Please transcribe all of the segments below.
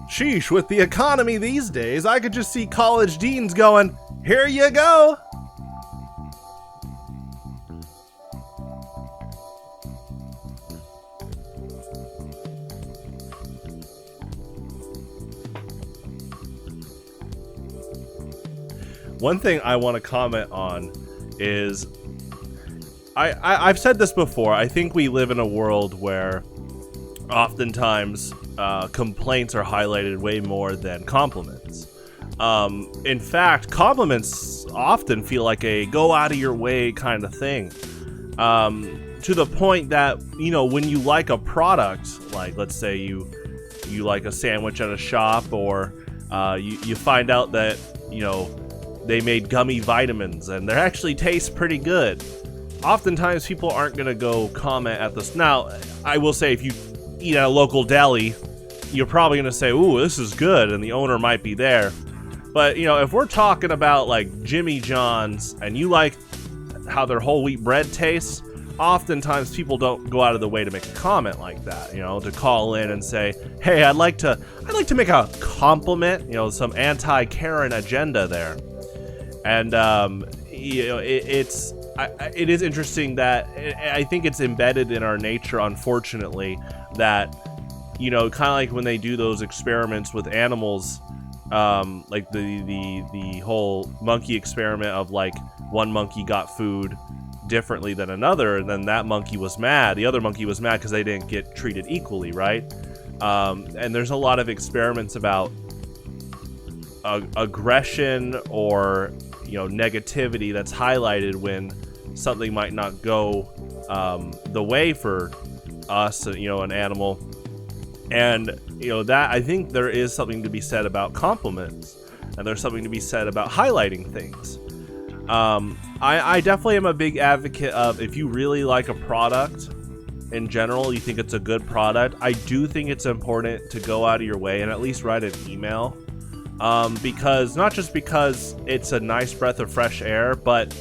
Sheesh, with the economy these days, I could just see college deans going, "Here you go." One thing I want to comment on is, I've said this before, I think we live in a world where oftentimes complaints are highlighted way more than compliments. In fact, compliments often feel like a go out of your way kind of thing. To the point that, you know, when you like a product, like let's say you like a sandwich at a shop, or you find out that, you know, they made gummy vitamins and they actually taste pretty good. Oftentimes people aren't going to go comment at this. Now, I will say if you eat at a local deli, you're probably going to say, "Ooh, this is good," and the owner might be there. But, you know, if we're talking about like Jimmy John's and you like how their whole wheat bread tastes, oftentimes people don't go out of the way to make a comment like that, you know, to call in and say, "Hey, I'd like to make a compliment," you know, some anti-Karen agenda there. And, you know, it is interesting that I think it's embedded in our nature, unfortunately, that, you know, kind of like when they do those experiments with animals, like the whole monkey experiment of like one monkey got food differently than another, and then that monkey was mad. The other monkey was mad because they didn't get treated equally, right? And there's a lot of experiments about aggression or, you know, negativity that's highlighted when something might not go the way for us, you know, an animal. And, you know, that I think there is something to be said about compliments, and there's something to be said about highlighting things. I definitely am a big advocate of, if you really like a product in general, you think it's a good product, I do think it's important to go out of your way and at least write an email. Because not just because it's a nice breath of fresh air, but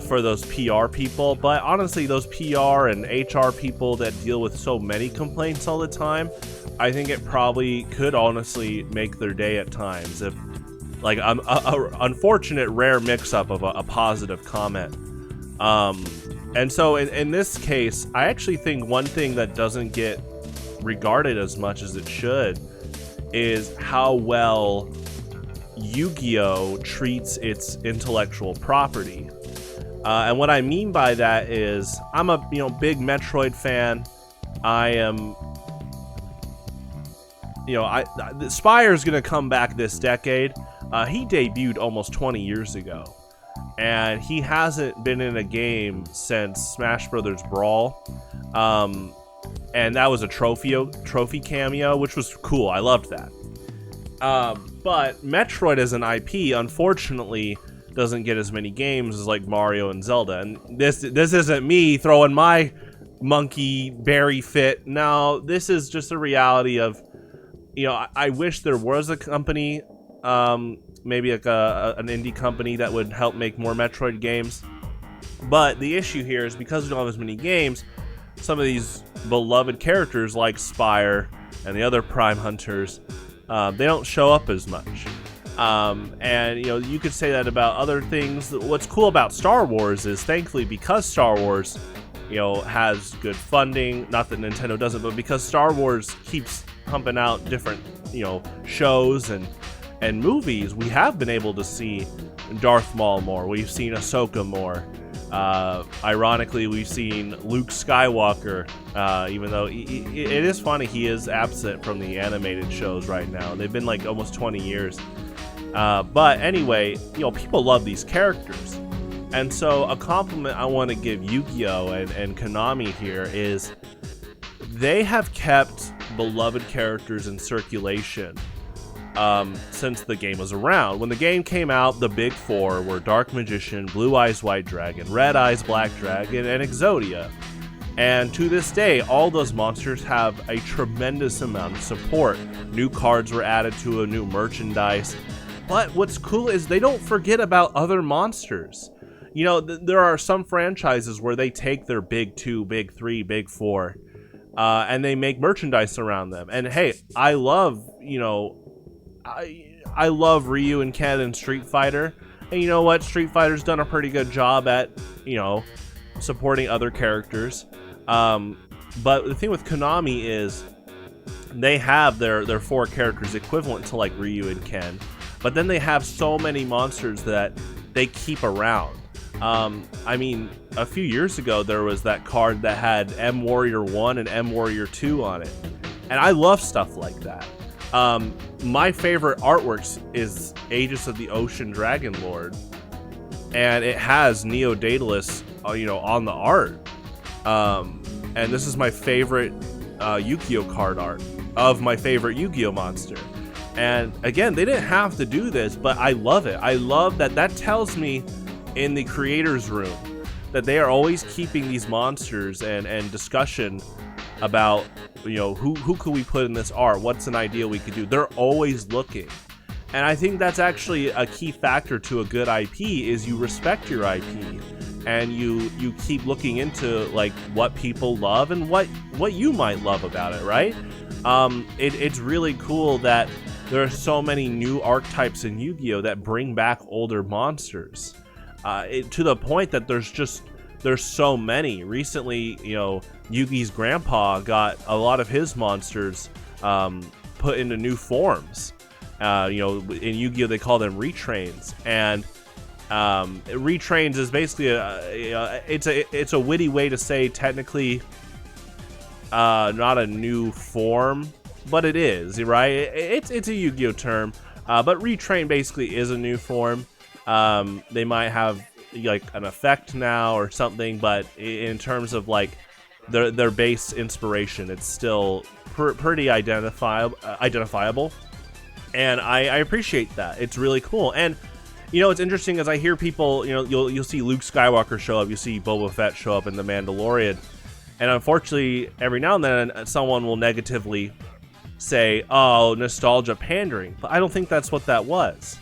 for those PR people, but honestly, those PR and HR people that deal with so many complaints all the time, I think it probably could honestly make their day at times, if like a unfortunate rare mix-up of a positive comment. And so in this case, I actually think one thing that doesn't get regarded as much as it should is how well Yu-Gi-Oh! Treats its intellectual property. And what I mean by that is, I'm a big Metroid fan. I am, Spire's gonna come back this decade. He debuted almost 20 years ago, and he hasn't been in a game since Smash Brothers Brawl. And that was a trophy cameo, which was cool. I loved that. But Metroid as an IP, unfortunately, doesn't get as many games as like Mario and Zelda. And this isn't me throwing my monkey berry fit. No, this is just a reality of, I wish there was a company, maybe like an indie company that would help make more Metroid games. But the issue here is, because we don't have as many games, some of these beloved characters like Spire and the other Prime Hunters, they don't show up as much. And you could say that about other things. What's cool about Star Wars is, thankfully, because Star Wars, has good funding, not that Nintendo doesn't, but because Star Wars keeps pumping out different, shows and movies, we have been able to see Darth Maul more. We've seen Ahsoka more. Ironically, we've seen Luke Skywalker, even though it is funny, he is absent from the animated shows right now. They've been like almost 20 years. But anyway, people love these characters. And so a compliment I want to give Yu-Gi-Oh! and Konami here is, they have kept beloved characters in circulation since the game was around. When the game came out, the big four were Dark Magician, Blue Eyes White Dragon, Red Eyes Black Dragon, and Exodia. And to this day, all those monsters have a tremendous amount of support. New cards were added to a new merchandise. But what's cool is they don't forget about other monsters. There are some franchises where they take their big two, big three, big four, and they make merchandise around them. And hey, I love, I love Ryu and Ken in Street Fighter. And you know what? Street Fighter's done a pretty good job at, supporting other characters. But the thing with Konami is they have their 4 characters equivalent to like Ryu and Ken, but then they have so many monsters that they keep around. I mean, a few years ago there was that card that had M Warrior 1 and M Warrior 2 on it, and I love stuff like that. My favorite artworks is Aegis of the Ocean Dragon Lord, and it has Neo Daedalus, on the art. And this is my favorite Yu-Gi-Oh card art of my favorite Yu-Gi-Oh monster. And again, they didn't have to do this, but I love it. I love that tells me in the creators room that they are always keeping these monsters and discussion about, who could we put in this art? What's an idea we could do? They're always looking. And I think that's actually a key factor to a good IP is you respect your IP and you keep looking into like what people love and what you might love about it, right? It's really cool that there are so many new archetypes in Yu-Gi-Oh that bring back older monsters, to the point that there's so many. Recently, Yugi's grandpa got a lot of his monsters put into new forms. In Yu-Gi-Oh they call them retrains, and retrains is basically it's a witty way to say technically not a new form, but it is, right? It's a Yu-Gi-Oh term, but retrain basically is a new form. They might have like an effect now or something, but in terms of like their base inspiration, it's still pretty identifiable. And I appreciate that. It's really cool. And it's interesting as I hear people, you'll see Luke Skywalker show up, you see Boba Fett show up in The Mandalorian, and unfortunately every now and then someone will negatively say, oh, nostalgia pandering, but I don't think that's what that was.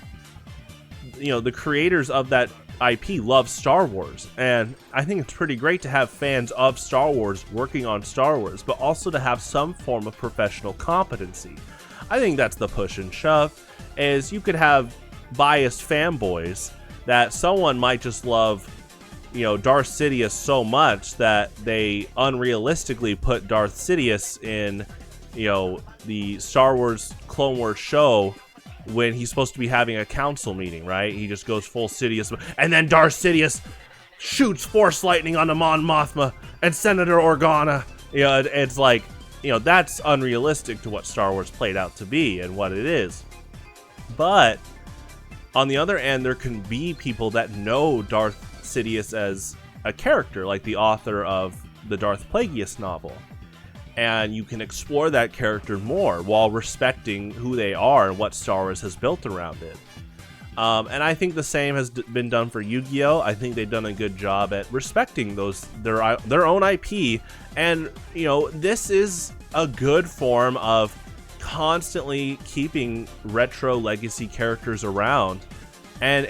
The creators of that IP love Star Wars, and I think it's pretty great to have fans of Star Wars working on Star Wars, but also to have some form of professional competency. I think that's the push and shove, is you could have biased fanboys that someone might just love, Darth Sidious so much that they unrealistically put Darth Sidious in, the Star Wars Clone Wars show when he's supposed to be having a council meeting, right? He just goes full Sidious, and then Darth Sidious shoots Force Lightning on the Mon Mothma and Senator Organa. It's like, that's unrealistic to what Star Wars played out to be and what it is. But on the other end, there can be people that know Darth Sidious as a character, like the author of the Darth Plagueis novel. And you can explore that character more while respecting who they are and what Star Wars has built around it. And I think the same has been done for Yu-Gi-Oh! I think they've done a good job at respecting their own IP. And, this is a good form of constantly keeping retro legacy characters around. And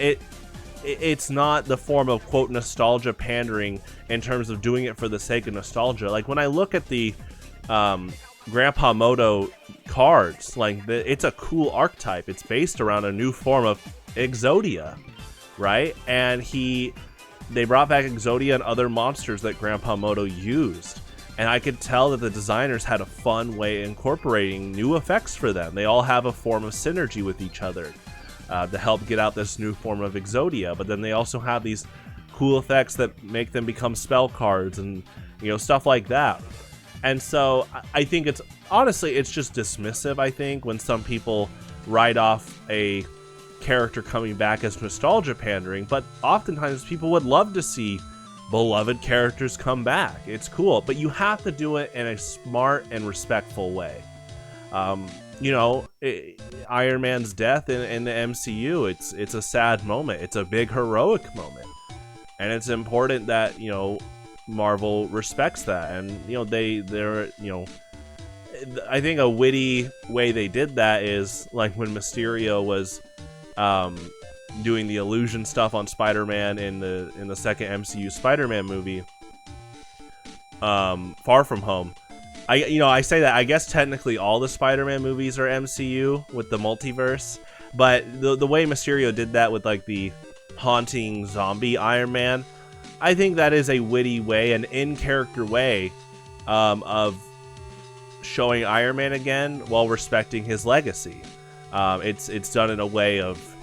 it's not the form of, quote, nostalgia pandering in terms of doing it for the sake of nostalgia. Like, when I look at the Grandpa Moto cards, like, it's a cool archetype. It's based around a new form of Exodia, right? And they brought back Exodia and other monsters that Grandpa Moto used. And I could tell that the designers had a fun way of incorporating new effects for them. They all have a form of synergy with each other to help get out this new form of Exodia. But then they also have these cool effects that make them become spell cards and, stuff like that. And so I think it's just dismissive, I think, when some people write off a character coming back as nostalgia pandering. But oftentimes people would love to see beloved characters come back. It's cool, but you have to do it in a smart and respectful way. Iron Man's death in the MCU, it's a sad moment. It's a big heroic moment, and it's important that Marvel respects that. And they're I think a witty way they did that is like when Mysterio was doing the illusion stuff on Spider-Man in the second MCU Spider-Man movie, Far From Home. I say that, I guess technically all the Spider-Man movies are MCU with the multiverse, but the way Mysterio did that with like the haunting zombie Iron Man, I think that is a witty way, an in-character way of showing Iron Man again while respecting his legacy. It's done in a way of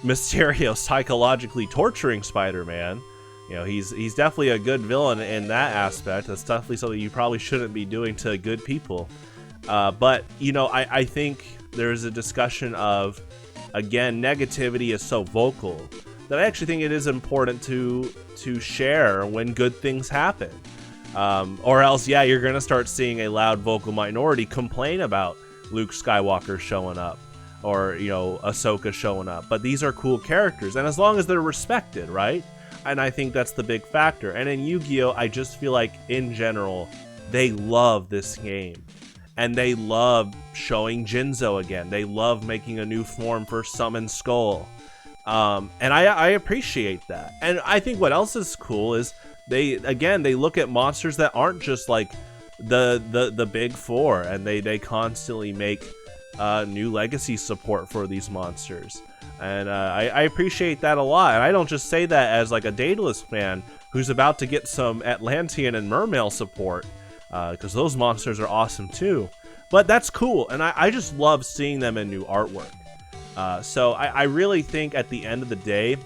Mysterio psychologically torturing Spider-Man. He's definitely a good villain in that aspect. That's definitely something you probably shouldn't be doing to good people. But I think there's a discussion of, again, negativity is so vocal that I actually think it is important to share when good things happen. Or else, yeah, you're gonna start seeing a loud vocal minority complain about Luke Skywalker showing up, or Ahsoka showing up. But these are cool characters, and as long as they're respected, right? And I think that's the big factor. And in Yu-Gi-Oh, I just feel like in general they love this game, and they love showing Jinzo again. They love making a new form for Summon Skull, and I appreciate that. And I think what else is cool is they look at monsters that aren't just like the big four, and they constantly make new legacy support for these monsters. And I appreciate that a lot. And I don't just say that as like a Daedalus fan who's about to get some Atlantean and Mermail support, because those monsters are awesome too. But that's cool, and I just love seeing them in new artwork. So I really think at the end of the day,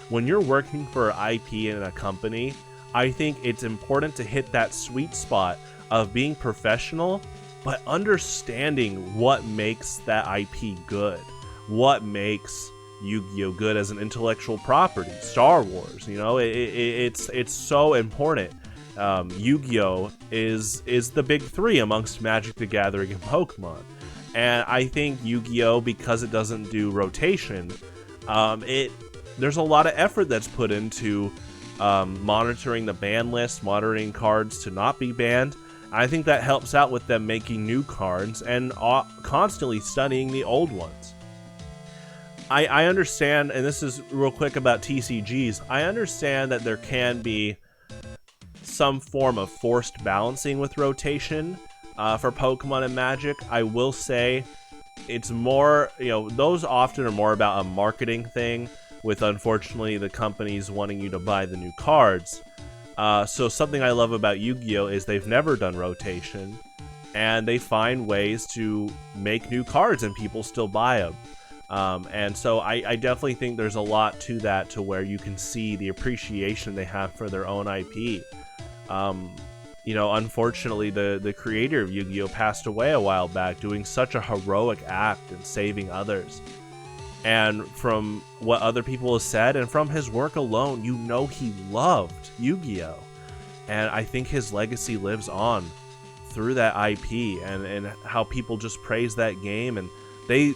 when you're working for IP in a company, I think it's important to hit that sweet spot of being professional, but understanding what makes that IP good, what makes Yu-Gi-Oh good as an intellectual property. Star Wars, it's so important. Yu-Gi-Oh is the big three amongst Magic the Gathering and Pokemon, and I think Yu-Gi-Oh, because it doesn't do rotation, there's a lot of effort that's put into monitoring the ban list, monitoring cards to not be banned. I think that helps out with them making new cards and constantly studying the old ones. I understand, and this is real quick about TCGs, I understand that there can be some form of forced balancing with rotation for Pokemon and Magic. I will say it's more, those often are more about a marketing thing, with unfortunately the companies wanting you to buy the new cards. So something I love about Yu-Gi-Oh is they've never done rotation, and they find ways to make new cards and people still buy them. And so I definitely think there's a lot to that, to where you can see the appreciation they have for their own IP. Unfortunately, the creator of Yu-Gi-Oh passed away a while back, doing such a heroic act and saving others. And from what other people have said, and from his work alone, he loved Yu-Gi-Oh! And I think his legacy lives on through that IP, and how people just praise that game, and they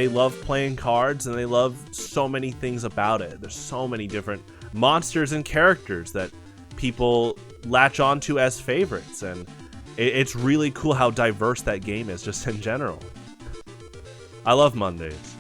love playing cards, and they love so many things about it. There's so many different monsters and characters that people latch onto as favorites, and it's really cool how diverse that game is just in general. I love Mondays.